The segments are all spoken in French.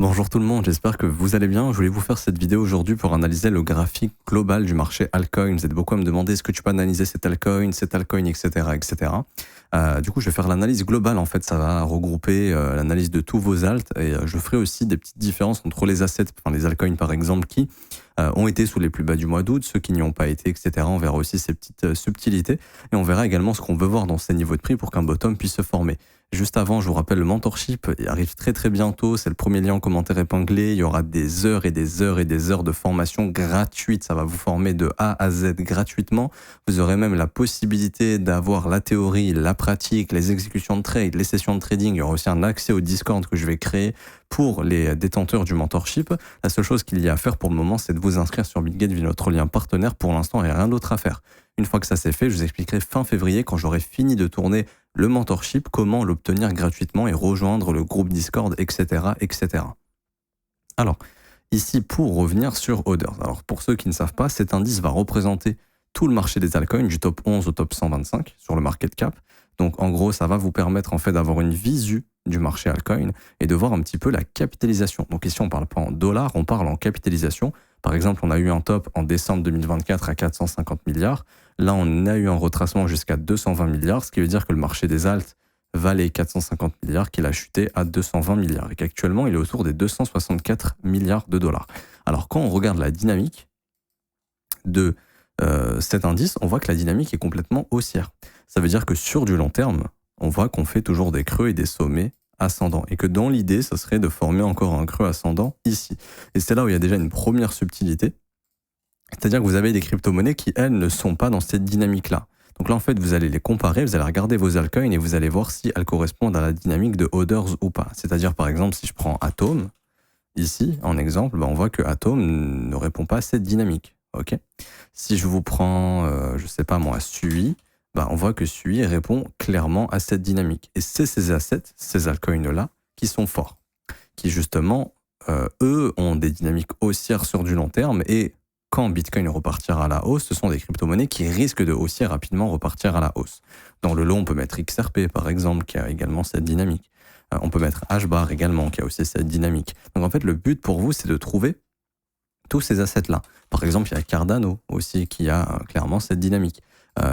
Bonjour tout le monde, j'espère que vous allez bien. Je voulais vous faire cette vidéo aujourd'hui pour analyser le graphique global du marché altcoin. Vous êtes beaucoup à me demander est-ce que tu peux analyser cet altcoin, etc. etc. Du coup, je vais faire l'analyse globale. En fait, ça va regrouper l'analyse de tous vos alts et je ferai aussi des petites différences entre les assets, enfin les altcoins par exemple, qui ont été sous les plus bas du mois d'août, ceux qui n'y ont pas été, etc. On verra aussi ces petites subtilités et on verra également ce qu'on veut voir dans ces niveaux de prix pour qu'un bottom puisse se former. Juste avant, je vous rappelle, le mentorship il arrive très bientôt. C'est le premier lien en commentaire épinglé. Il y aura des heures et des heures et des heures de formation gratuite. Ça va vous former de A à Z gratuitement. Vous aurez même la possibilité d'avoir la théorie, la pratique, les exécutions de trade, les sessions de trading. Il y aura aussi un accès au Discord que je vais créer pour les détenteurs du mentorship. La seule chose qu'il y a à faire pour le moment, c'est de vous inscrire sur BitGate via notre lien partenaire. Pour l'instant, il n'y a rien d'autre à faire. Une fois que ça c'est fait, je vous expliquerai fin février, quand j'aurai fini de tourner le mentorship, comment l'obtenir gratuitement et rejoindre le groupe Discord, etc. Alors, ici, pour revenir sur Others. Alors, pour ceux qui ne savent pas, cet indice va représenter tout le marché des altcoins, du top 11 au top 125 sur le market cap. Donc, en gros, ça va vous permettre en fait d'avoir une visu du marché altcoin et de voir un petit peu la capitalisation. Donc ici, on ne parle pas en dollars, on parle en capitalisation. Par exemple, on a eu un top en décembre 2024 à 450 milliards. Là, on a eu un retracement jusqu'à 220 milliards, ce qui veut dire que le marché des alts valait 450 milliards, qu'il a chuté à 220 milliards et qu'actuellement, il est autour des 264 milliards de dollars. Alors, quand on regarde la dynamique de cet indice, on voit que la dynamique est complètement haussière. Ça veut dire que sur du long terme, on voit qu'on fait toujours des creux et des sommets ascendants et que dans l'idée, ce serait de former encore un creux ascendant ici. Et c'est là où il y a déjà une première subtilité, c'est-à-dire que vous avez des crypto-monnaies qui, elles, ne sont pas dans cette dynamique-là. Donc là, en fait, vous allez les comparer, vous allez regarder vos altcoins et vous allez voir si elles correspondent à la dynamique de Others ou pas. C'est-à-dire, par exemple, si je prends Atom, ici, en exemple, on voit que Atom ne répond pas à cette dynamique. Ok. Si je vous prends, je sais pas moi, Sui, on voit que Sui répond clairement à cette dynamique. Et c'est ces assets, ces altcoins-là, qui sont forts, qui justement, eux, ont des dynamiques haussières sur du long terme et quand Bitcoin repartira à la hausse, ce sont des crypto-monnaies qui risquent de aussi rapidement repartir à la hausse. Dans le lot, on peut mettre XRP, par exemple, qui a également cette dynamique. On peut mettre HBAR également, qui a aussi cette dynamique. Donc en fait, le but pour vous, c'est de trouver tous ces assets-là. Par exemple, il y a Cardano aussi, qui a clairement cette dynamique.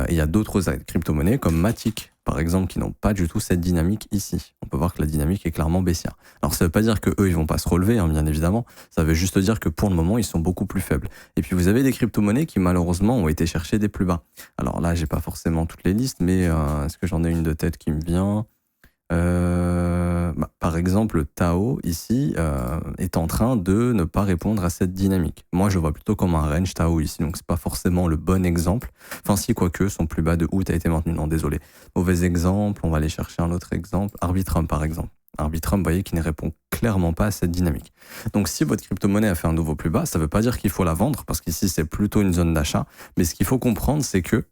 Et il y a d'autres crypto-monnaies comme Matic, par exemple, qui n'ont pas du tout cette dynamique ici. On peut voir que la dynamique est clairement baissière. Alors ça ne veut pas dire qu'eux, ils vont pas se relever, hein, bien évidemment. Ça veut juste dire que pour le moment, ils sont beaucoup plus faibles. Et puis vous avez des crypto-monnaies qui malheureusement ont été chercher des plus bas. Alors là, j'ai pas forcément toutes les listes, mais est-ce que j'en ai une de tête qui me vient ? Par exemple, Tao, ici, est en train de ne pas répondre à cette dynamique. Moi, je vois plutôt comme un range Tao ici, donc c'est pas forcément le bon exemple. Enfin, si, quoique, son plus bas de août a été maintenu. Non, désolé. Mauvais exemple, on va aller chercher un autre exemple. Arbitrum, par exemple. Arbitrum, vous voyez, qui ne répond clairement pas à cette dynamique. Donc, si votre crypto-monnaie a fait un nouveau plus bas, ça ne veut pas dire qu'il faut la vendre, parce qu'ici, c'est plutôt une zone d'achat. Mais ce qu'il faut comprendre, c'est que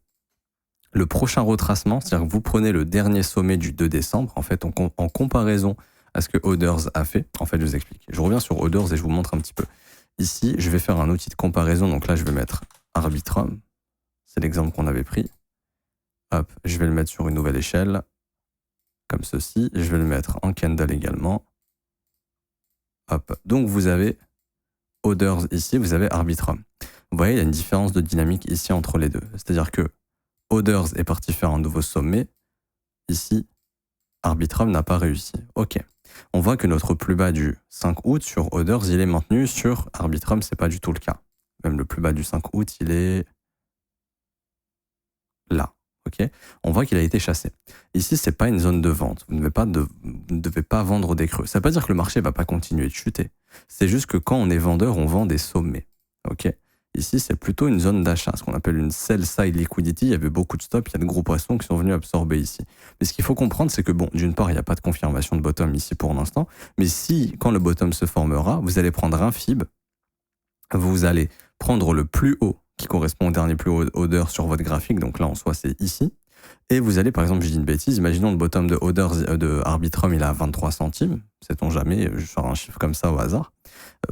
le prochain retracement, c'est-à-dire que vous prenez le dernier sommet du 2 décembre, en fait, en comparaison à ce que Others a fait. En fait, je vous explique. Je reviens sur Others et je vous montre un petit peu. Ici, je vais faire un outil de comparaison. Donc là, je vais mettre Arbitrum. C'est l'exemple qu'on avait pris. Hop, je vais le mettre sur une nouvelle échelle, comme ceci. Je vais le mettre en candle également. Hop, donc vous avez Others ici, vous avez Arbitrum. Vous voyez, il y a une différence de dynamique ici entre les deux. C'est-à-dire que Others est parti faire un nouveau sommet. Ici, Arbitrum n'a pas réussi. Ok. On voit que notre plus bas du 5 août sur Others, il est maintenu. Sur Arbitrum, c'est pas du tout le cas. Même le plus bas du 5 août, il est là. Ok. On voit qu'il a été chassé. Ici, c'est pas une zone de vente. Vous ne devez pas vendre des creux. Ça veut pas dire que le marché va pas continuer de chuter. C'est juste que quand on est vendeur, on vend des sommets. Ok. Ici, c'est plutôt une zone d'achat, ce qu'on appelle une sell-side liquidity. Il y avait beaucoup de stops, il y a de gros poissons qui sont venus absorber ici. Mais ce qu'il faut comprendre, c'est que, bon, d'une part, il n'y a pas de confirmation de bottom ici pour l'instant, mais si, quand le bottom se formera, vous allez prendre un fib, vous allez prendre le plus haut, qui correspond au dernier plus haut order sur votre graphique, donc là, en soi, c'est ici, et vous allez, par exemple, je dis une bêtise, imaginons le bottom de Others de Arbitrum, il est à 23 centimes, sait-on jamais, je sors un chiffre comme ça au hasard.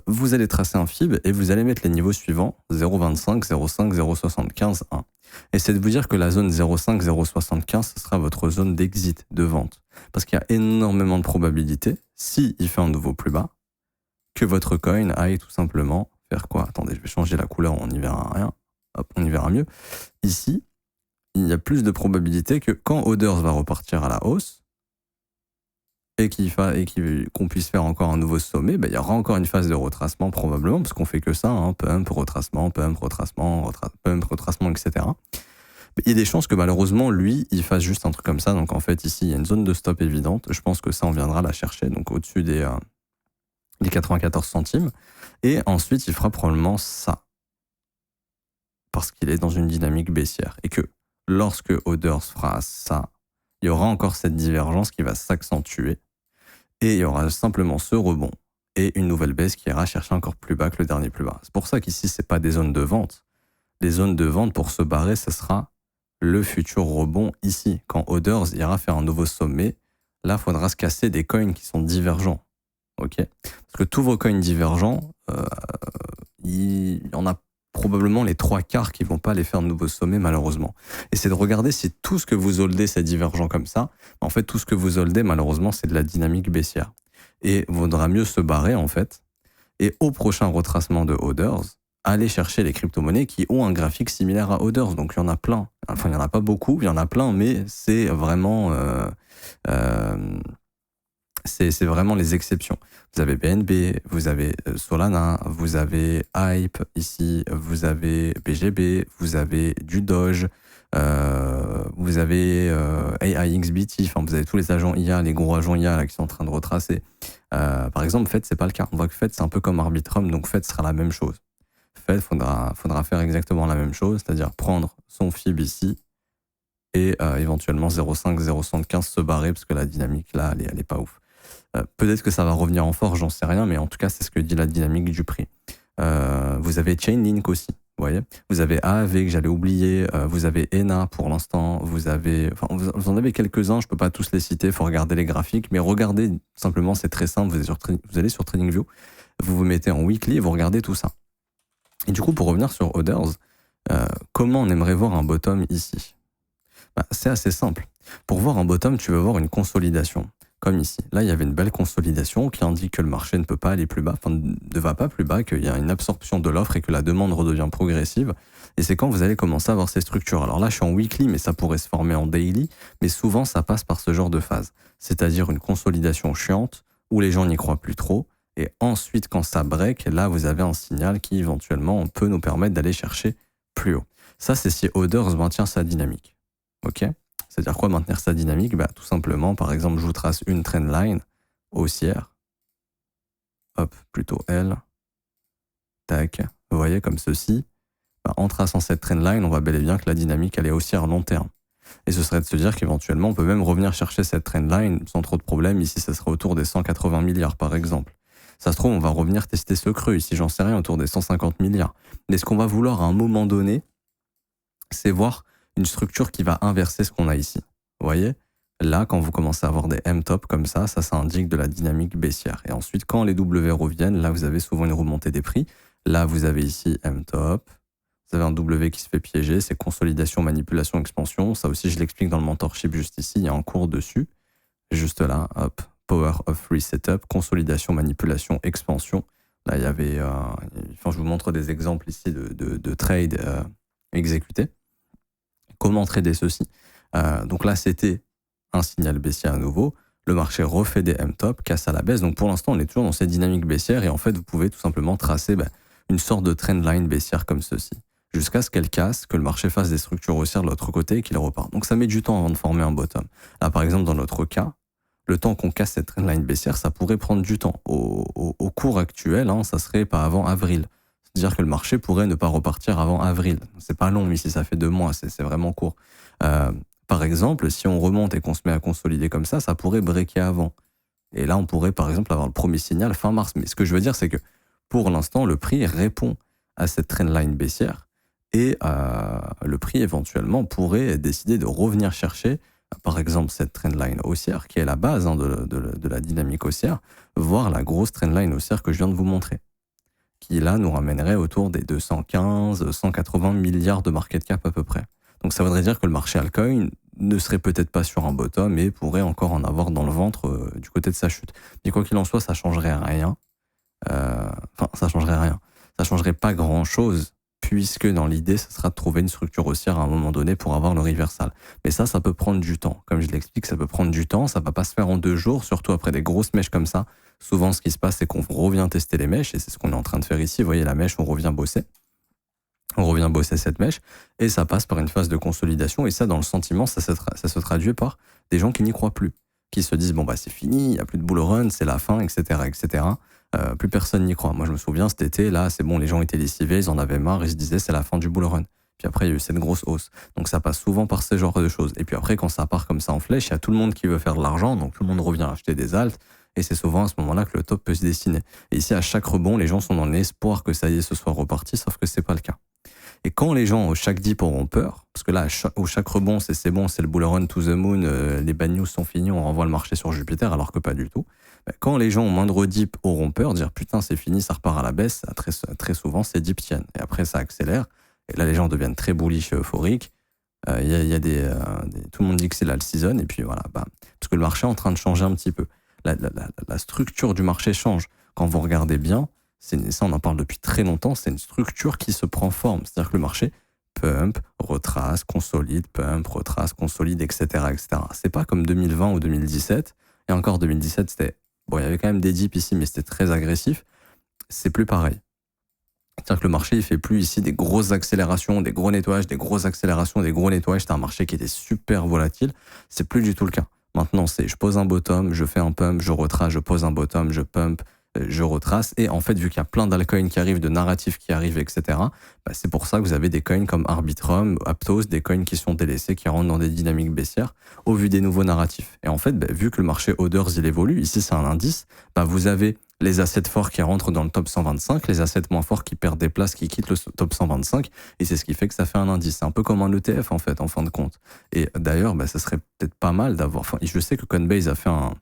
Vous allez tracer un fib et vous allez mettre les niveaux suivants, 0,25, 0,5, 0,75, 1. Et c'est de vous dire que la zone 0,5, 0,75, ce sera votre zone d'exit, de vente. Parce qu'il y a énormément de probabilités, s'il fait un nouveau plus bas, que votre coin aille tout simplement faire quoi? Attendez, je vais changer la couleur, on n'y verra rien. Hop, on y verra mieux. Ici, il y a plus de probabilité que quand Orders va repartir à la hausse et qu'on puisse faire encore un nouveau sommet, il y aura encore une phase de retracement probablement, parce qu'on fait que ça, pump, retracement, pump, retracement, pump, retracement, etc. Il y a des chances que malheureusement, lui, il fasse juste un truc comme ça. Donc en fait, ici, il y a une zone de stop évidente. Je pense que ça, on viendra la chercher, donc au-dessus des 94 centimes. Et ensuite, il fera probablement ça. Parce qu'il est dans une dynamique baissière. Et que lorsque Orders fera ça, il y aura encore cette divergence qui va s'accentuer. Et il y aura simplement ce rebond et une nouvelle baisse qui ira chercher encore plus bas que le dernier plus bas. C'est pour ça qu'ici, c'est pas des zones de vente. Les zones de vente, pour se barrer, ce sera le futur rebond ici. Quand Orders ira faire un nouveau sommet, là, il faudra se casser des coins qui sont divergents. Ok? Parce que tous vos coins divergents, il y en a probablement les 3/4 qui vont pas aller faire de nouveaux sommets, malheureusement. Et c'est de regarder si tout ce que vous holdez, c'est divergent comme ça. En fait, tout ce que vous holdez, malheureusement, c'est de la dynamique baissière. Et il vaudra mieux se barrer, en fait. Et au prochain retracement de Orders, aller chercher les crypto-monnaies qui ont un graphique similaire à Orders. Donc, il y en a plein. Enfin, il n'y en a pas beaucoup, il y en a plein, mais c'est vraiment... c'est vraiment les exceptions. Vous avez BNB, vous avez Solana, vous avez Hype ici, vous avez BGB, vous avez du Doge, vous avez AIXBT, enfin vous avez tous les agents IA, les gros agents IA là, qui sont en train de retracer. Par exemple, FED, c'est pas le cas. On voit que FED, c'est un peu comme Arbitrum, donc FED sera la même chose. FED, faudra faire exactement la même chose, c'est-à-dire prendre son FIB ici et éventuellement 0,5, 0,75 se barrer parce que la dynamique là, elle est pas ouf. Peut-être que ça va revenir en force, j'en sais rien, mais en tout cas, c'est ce que dit la dynamique du prix. Vous avez Chainlink aussi, vous voyez. Vous avez AAV que j'allais oublier, vous avez ENA pour l'instant, vous en avez quelques-uns, je peux pas tous les citer, il faut regarder les graphiques, mais regardez simplement, c'est très simple, vous allez sur TradingView, vous vous mettez en weekly et vous regardez tout ça. Et du coup, pour revenir sur Orders, comment on aimerait voir un bottom ici? C'est assez simple. Pour voir un bottom, tu veux voir une consolidation. Comme ici. Là, il y avait une belle consolidation qui indique que le marché ne peut pas aller plus bas, enfin, ne va pas plus bas, qu'il y a une absorption de l'offre et que la demande redevient progressive. Et c'est quand vous allez commencer à avoir ces structures. Alors là, je suis en weekly, mais ça pourrait se former en daily. Mais souvent, ça passe par ce genre de phase. C'est-à-dire une consolidation chiante où les gens n'y croient plus trop. Et ensuite, quand ça break, là, vous avez un signal qui, éventuellement, peut nous permettre d'aller chercher plus haut. Ça, c'est si Orders maintient sa dynamique. OK? C'est-à-dire quoi maintenir sa dynamique? Tout simplement, par exemple, je vous trace une trendline haussière. Hop, plutôt L. Tac. Vous voyez, comme ceci. En traçant cette trendline, on voit bel et bien que la dynamique, elle est haussière à long terme. Et ce serait de se dire qu'éventuellement, on peut même revenir chercher cette trendline sans trop de problème. Ici, ça serait autour des 180 milliards, par exemple. Ça se trouve, on va revenir tester ce creux. Ici, j'en sais rien, autour des 150 milliards. Mais ce qu'on va vouloir à un moment donné, c'est voir une structure qui va inverser ce qu'on a ici. Vous voyez? Là, quand vous commencez à avoir des M-top comme ça indique de la dynamique baissière. Et ensuite, quand les W reviennent, là, vous avez souvent une remontée des prix. Là, vous avez ici M-top. Vous avez un W qui se fait piéger. C'est consolidation, manipulation, expansion. Ça aussi, je l'explique dans le mentorship juste ici. Il y a un cours dessus. Juste là, hop. Power of Free Setup. Consolidation, manipulation, expansion. Là, il y avait... je vous montre des exemples ici de trades exécutés. Comment trader ceci? Donc là, c'était un signal baissier à nouveau. Le marché refait des M-top, casse à la baisse. Donc pour l'instant, on est toujours dans cette dynamique baissière. Et en fait, vous pouvez tout simplement tracer une sorte de trendline baissière comme ceci. Jusqu'à ce qu'elle casse, que le marché fasse des structures haussières de l'autre côté et qu'il repart. Donc ça met du temps avant de former un bottom. Là, par exemple, dans notre cas, le temps qu'on casse cette trendline baissière, ça pourrait prendre du temps. Au cours actuel, ça serait pas avant avril. C'est-à-dire que le marché pourrait ne pas repartir avant avril. C'est pas long, mais si ça fait 2 mois, c'est vraiment court. Par exemple, si on remonte et qu'on se met à consolider comme ça pourrait breaker avant. Et là, on pourrait, par exemple, avoir le premier signal fin mars. Mais ce que je veux dire, c'est que pour l'instant, le prix répond à cette trendline baissière et le prix, éventuellement, pourrait décider de revenir chercher, par exemple, cette trendline haussière, qui est la base de la dynamique haussière, voire la grosse trendline haussière que je viens de vous montrer, qui là nous ramènerait autour des 215, 180 milliards de market cap à peu près. Donc ça voudrait dire que le marché altcoin ne serait peut-être pas sur un bottom, mais pourrait encore en avoir dans le ventre du côté de sa chute. Mais quoi qu'il en soit, ça changerait rien. Ça changerait rien. Ça changerait pas grand-chose, puisque dans l'idée, ce sera de trouver une structure haussière à un moment donné pour avoir le reversal. Mais ça peut prendre du temps. Comme je l'explique, ça peut prendre du temps, ça va pas se faire en 2 jours, surtout après des grosses mèches comme ça. Souvent, ce qui se passe, c'est qu'on revient tester les mèches, et c'est ce qu'on est en train de faire ici. Vous voyez la mèche, on revient bosser cette mèche, et ça passe par une phase de consolidation, et ça, dans le sentiment, ça se traduit par des gens qui n'y croient plus, qui se disent, bon, bah, c'est fini, il n'y a plus de bull run, c'est la fin, etc., etc. Plus personne n'y croit. Moi, je me souviens, cet été, là, c'est bon, les gens étaient lessivés, ils en avaient marre, ils se disaient, c'est la fin du bull run. Puis après, il y a eu cette grosse hausse. Donc, ça passe souvent par ce genre de choses. Et puis après, quand ça part comme ça en flèche, il y a tout le monde qui veut faire de l'argent, donc tout le monde revient acheter des alts, et c'est souvent à ce moment-là que le top peut se dessiner. Et ici, à chaque rebond, les gens sont dans l'espoir que ça y est, ce soit reparti, sauf que c'est pas le cas. Et quand les gens, au chaque dip, auront peur, parce que là, au chaque rebond, c'est bon, c'est le bull run to the moon, les bad news sont finis, on renvoie le marché sur Jupiter, alors que pas du tout. Quand les gens au moindre dip auront peur, dire putain, c'est fini, ça repart à la baisse, très souvent, ces dips tiennent. Et après, ça accélère. Et là, les gens deviennent très bullish et euphoriques. Y a tout le monde dit que c'est la season, et puis voilà. Parce que le marché est en train de changer un petit peu. La structure du marché change. Quand vous regardez bien, ça on en parle depuis très longtemps, c'est une structure qui se prend forme. C'est-à-dire que le marché pump, retrace, consolide, pump, retrace, consolide, etc., etc. C'est pas comme 2020 ou 2017. Et encore 2017, c'était... Bon, il y avait quand même des dips ici, mais c'était très agressif. C'est plus pareil. C'est-à-dire que le marché, il fait plus ici des grosses accélérations, des gros nettoyages, des grosses accélérations, des gros nettoyages. C'était un marché qui était super volatile. C'est plus du tout le cas. Maintenant, c'est je pose un bottom, je fais un pump, je retrace, je pose un bottom, je pump, je retrace. Et en fait, vu qu'il y a plein d'altcoins qui arrivent, de narratifs qui arrivent, etc., c'est pour ça que vous avez des coins comme Arbitrum, Aptos, des coins qui sont délaissés, qui rentrent dans des dynamiques baissières au vu des nouveaux narratifs. Et en fait, vu que le marché Orders, il évolue, ici c'est un indice, vous avez les assets forts qui rentrent dans le top 125, les assets moins forts qui perdent des places, qui quittent le top 125, et c'est ce qui fait que ça fait un indice. C'est un peu comme un ETF, en fait, en fin de compte. Et d'ailleurs, ça serait peut-être pas mal d'avoir... Enfin, je sais que Coinbase a fait un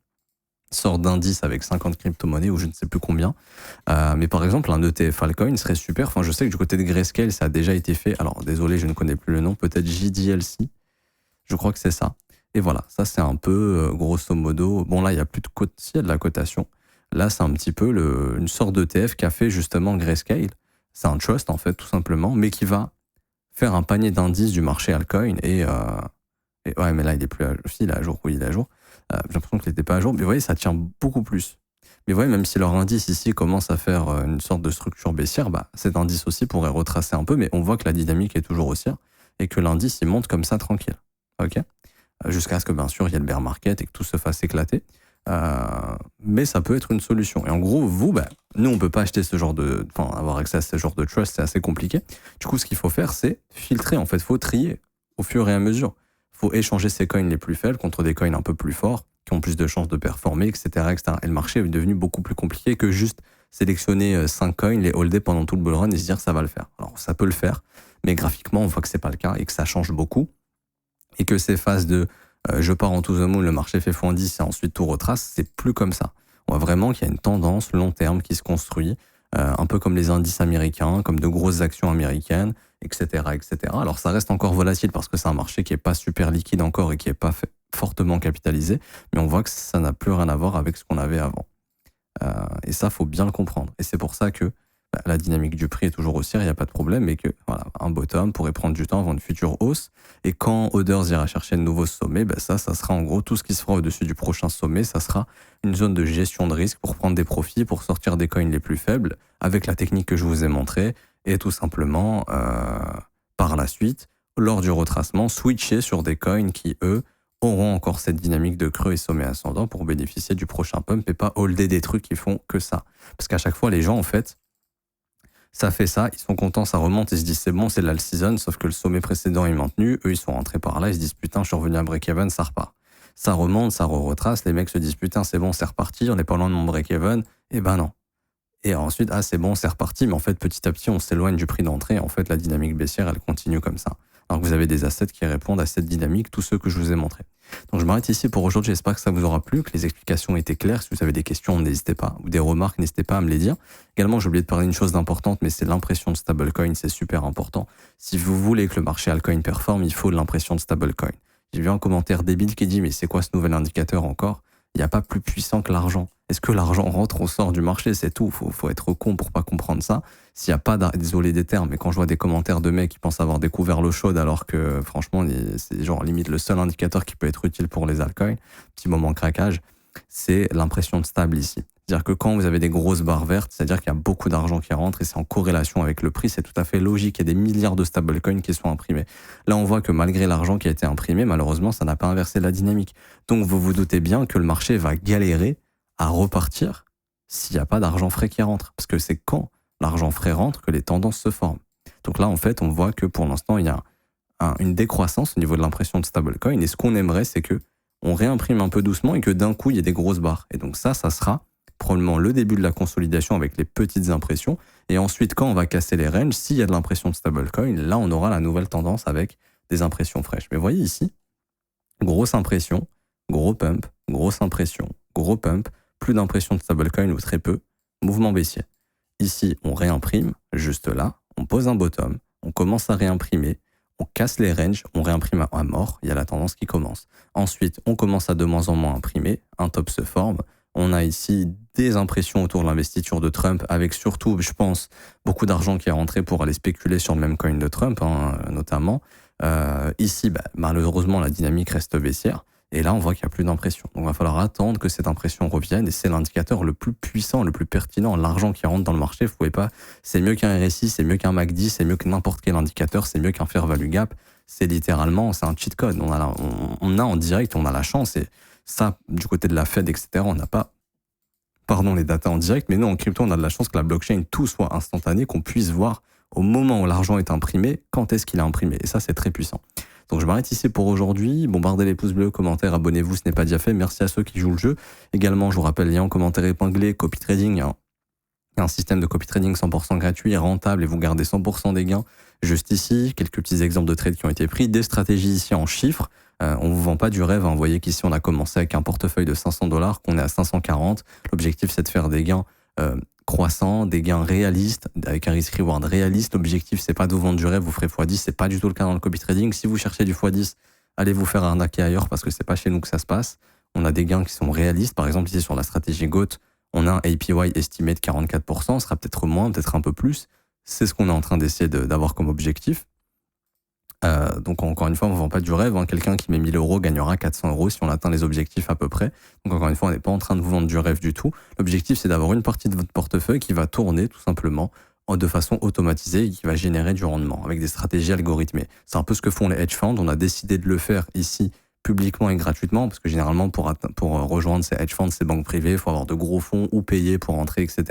sorte d'indice avec 50 crypto-monnaies ou je ne sais plus combien. Mais par exemple, un ETF Altcoin serait super. Enfin, je sais que du côté de Grayscale, ça a déjà été fait. Alors, désolé, je ne connais plus le nom. Peut-être JDLC. Je crois que c'est ça. Et voilà, ça c'est un peu, grosso modo... Bon, là, il n'y a plus de il y a de la cotation. Là, c'est un petit peu une sorte d'ETF qu'a fait justement Grayscale. C'est un trust, en fait, tout simplement, mais qui va faire un panier d'indices du marché altcoin. Et ouais, mais là, il est plus à jour. Si, il est à jour. Oui, il est à jour. J'ai l'impression qu'il n'était pas à jour. Mais vous voyez, ça tient beaucoup plus. Mais vous voyez, même si leur indice ici commence à faire une sorte de structure baissière, cet indice aussi pourrait retracer un peu, mais on voit que la dynamique est toujours haussière et que l'indice, il monte comme ça tranquille. OK ? Jusqu'à ce que, bien sûr, il y ait le bear market et que tout se fasse éclater. Mais ça peut être une solution. Et en gros, nous, on peut pas acheter avoir accès à ce genre de trust, c'est assez compliqué. Du coup, ce qu'il faut faire, c'est filtrer. En fait, faut trier au fur et à mesure. Faut échanger ces coins les plus faibles contre des coins un peu plus forts, qui ont plus de chances de performer, etc., etc. Et le marché est devenu beaucoup plus compliqué que juste sélectionner 5 coins, les holder pendant tout le bull run et se dire ça va le faire. Alors, ça peut le faire, mais graphiquement, on voit que c'est pas le cas et que ça change beaucoup. Et que ces phases de je pars en to the moon, le marché fait x10 et ensuite tout retrace, c'est plus comme ça. On voit vraiment qu'il y a une tendance long terme qui se construit, un peu comme les indices américains, comme de grosses actions américaines, etc., etc. Alors ça reste encore volatile parce que c'est un marché qui est pas super liquide encore et qui est pas fortement capitalisé, mais on voit que ça n'a plus rien à voir avec ce qu'on avait avant. Et ça, faut bien le comprendre. Et c'est pour ça que la dynamique du prix est toujours haussière, il n'y a pas de problème, mais que voilà, un bottom pourrait prendre du temps avant une future hausse. Et quand Orders ira chercher de nouveaux sommets, ça sera en gros tout ce qui se fera au-dessus du prochain sommet, ça sera une zone de gestion de risque pour prendre des profits, pour sortir des coins les plus faibles, avec la technique que je vous ai montrée, et tout simplement, par la suite, lors du retracement, switcher sur des coins qui, eux, auront encore cette dynamique de creux et sommet ascendant pour bénéficier du prochain pump et pas holder des trucs qui font que ça. Parce qu'à chaque fois, les gens, en fait, ça fait ça, ils sont contents, ça remonte, ils se disent c'est bon, c'est la season, sauf que le sommet précédent est maintenu, eux ils sont rentrés par là, ils se disent putain, je suis revenu à break-even, ça repart. Ça remonte, ça retrace, les mecs se disent putain, c'est bon, c'est reparti, on n'est pas loin de mon break-even, et non. Et ensuite, c'est bon, c'est reparti, mais en fait, petit à petit, on s'éloigne du prix d'entrée, en fait, la dynamique baissière, elle continue comme ça. Alors que vous avez des assets qui répondent à cette dynamique, tous ceux que je vous ai montrés. Donc je m'arrête ici pour aujourd'hui, j'espère que ça vous aura plu, que les explications étaient claires. Si vous avez des questions, n'hésitez pas, ou des remarques, n'hésitez pas à me les dire. Également, j'ai oublié de parler d'une chose d'importante, mais c'est l'impression de stablecoin, c'est super important. Si vous voulez que le marché altcoin performe, il faut de l'impression de stablecoin. J'ai vu un commentaire débile qui dit, mais c'est quoi ce nouvel indicateur encore ? Il n'y a pas plus puissant que l'argent. Est-ce que l'argent rentre ou sort du marché? C'est tout. Faut être con pour pas comprendre ça. S'il n'y a pas désolé des termes, mais quand je vois des commentaires de mecs qui pensent avoir découvert l'eau chaude alors que franchement, c'est genre limite le seul indicateur qui peut être utile pour les altcoins, petit moment craquage, c'est l'impression de stable ici. C'est-à-dire que quand vous avez des grosses barres vertes, c'est-à-dire qu'il y a beaucoup d'argent qui rentre et c'est en corrélation avec le prix, c'est tout à fait logique. Il y a des milliards de stablecoins qui sont imprimés. Là, on voit que malgré l'argent qui a été imprimé, malheureusement, ça n'a pas inversé la dynamique. Donc, vous vous doutez bien que le marché va galérer à repartir s'il n'y a pas d'argent frais qui rentre. Parce que c'est quand l'argent frais rentre que les tendances se forment. Donc là, en fait, on voit que pour l'instant, il y a une décroissance au niveau de l'impression de stablecoin. Et ce qu'on aimerait, c'est que on réimprime un peu doucement et que d'un coup, il y ait des grosses barres. Et donc ça sera probablement le début de la consolidation avec les petites impressions. Et ensuite, quand on va casser les ranges, s'il y a de l'impression de stablecoin, là, on aura la nouvelle tendance avec des impressions fraîches. Mais vous voyez ici, grosse impression, gros pump, grosse impression, gros pump, plus d'impression de stablecoin ou très peu, mouvement baissier. Ici, on réimprime, juste là, on pose un bottom, on commence à réimprimer, on casse les ranges, on réimprime à mort, il y a la tendance qui commence. Ensuite, on commence à de moins en moins imprimer, un top se forme. On a ici des impressions autour de l'investiture de Trump, avec surtout, je pense, beaucoup d'argent qui est rentré pour aller spéculer sur le même coin de Trump, notamment. Ici, malheureusement, la dynamique reste baissière. Et là, on voit qu'il n'y a plus d'impression. Donc, il va falloir attendre que cette impression revienne. Et c'est l'indicateur le plus puissant, le plus pertinent. L'argent qui rentre dans le marché, vous pouvez pas. C'est mieux qu'un RSI, c'est mieux qu'un MACD, c'est mieux que n'importe quel indicateur, c'est mieux qu'un fair value gap. C'est littéralement, c'est un cheat code. On a en direct, on a la chance. Et ça, du côté de la Fed, etc., on n'a pas, les datas en direct. Mais nous, en crypto, on a de la chance que la blockchain, tout soit instantané, qu'on puisse voir au moment où l'argent est imprimé, quand est-ce qu'il est imprimé. Et ça, c'est très puissant. Donc je m'arrête ici pour aujourd'hui. Bombardez les pouces bleus, commentaires, abonnez-vous, ce n'est pas déjà fait. Merci à ceux qui jouent le jeu. Également, je vous rappelle, lien en commentaire épinglé, copy trading. Il y a un système de copy trading 100% gratuit, rentable et vous gardez 100% des gains. Juste ici, quelques petits exemples de trades qui ont été pris, des stratégies ici en chiffres. On vous vend pas du rêve. Vous voyez qu'ici, on a commencé avec un portefeuille de $500, qu'on est à 540. L'objectif, c'est de faire des gains croissants, des gains réalistes, avec un risk-reward réaliste. L'objectif, c'est pas de vous vendre du rêve, vous ferez x10, c'est pas du tout le cas dans le copy trading. Si vous cherchez du x10, allez vous faire arnaquer ailleurs parce que c'est pas chez nous que ça se passe. On a des gains qui sont réalistes. Par exemple, ici sur la stratégie GOAT, on a un APY estimé de 44%, ce sera peut-être moins, peut-être un peu plus. C'est ce qu'on est en train d'essayer d'avoir comme objectif. Donc encore une fois, on ne vend pas du rêve. Quelqu'un qui met 1000 € gagnera 400 € si on atteint les objectifs à peu près. Donc encore une fois, on n'est pas en train de vous vendre du rêve du tout. L'objectif, c'est d'avoir une partie de votre portefeuille qui va tourner tout simplement de façon automatisée et qui va générer du rendement avec des stratégies algorithmées. C'est un peu ce que font les hedge funds. On a décidé de le faire ici publiquement et gratuitement parce que généralement, pour rejoindre ces hedge funds, ces banques privées, il faut avoir de gros fonds ou payer pour entrer, etc.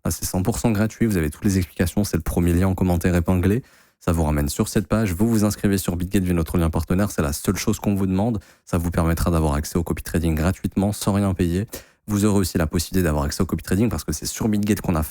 Là, c'est 100% gratuit. Vous avez toutes les explications. C'est le premier lien en commentaire épinglé. Ça vous ramène sur cette page, vous vous inscrivez sur BitGet via notre lien partenaire, c'est la seule chose qu'on vous demande. Ça vous permettra d'avoir accès au copy trading gratuitement, sans rien payer. Vous aurez aussi la possibilité d'avoir accès au copy trading parce que c'est sur BitGet qu'on a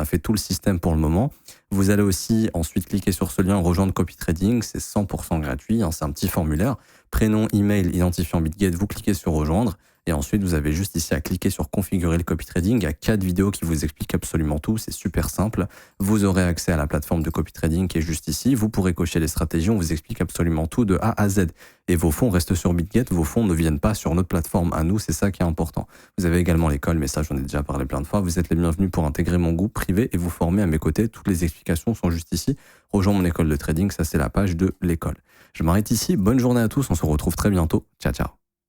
fait tout le système pour le moment. Vous allez aussi ensuite cliquer sur ce lien, rejoindre copy trading, c'est 100% gratuit, c'est un petit formulaire. Prénom, email, identifiant BitGet, vous cliquez sur rejoindre. Et ensuite, vous avez juste ici à cliquer sur configurer le copy trading. Il y a 4 vidéos qui vous expliquent absolument tout. C'est super simple. Vous aurez accès à la plateforme de copy trading qui est juste ici. Vous pourrez cocher les stratégies. On vous explique absolument tout de A à Z. Et vos fonds restent sur BitGet. Vos fonds ne viennent pas sur notre plateforme à nous. C'est ça qui est important. Vous avez également l'école, mais ça, j'en ai déjà parlé plein de fois. Vous êtes les bienvenus pour intégrer mon groupe privé et vous former à mes côtés. Toutes les explications sont juste ici. Rejoins mon école de trading. Ça, c'est la page de l'école. Je m'arrête ici. Bonne journée à tous. On se retrouve très bientôt. Ciao, ciao.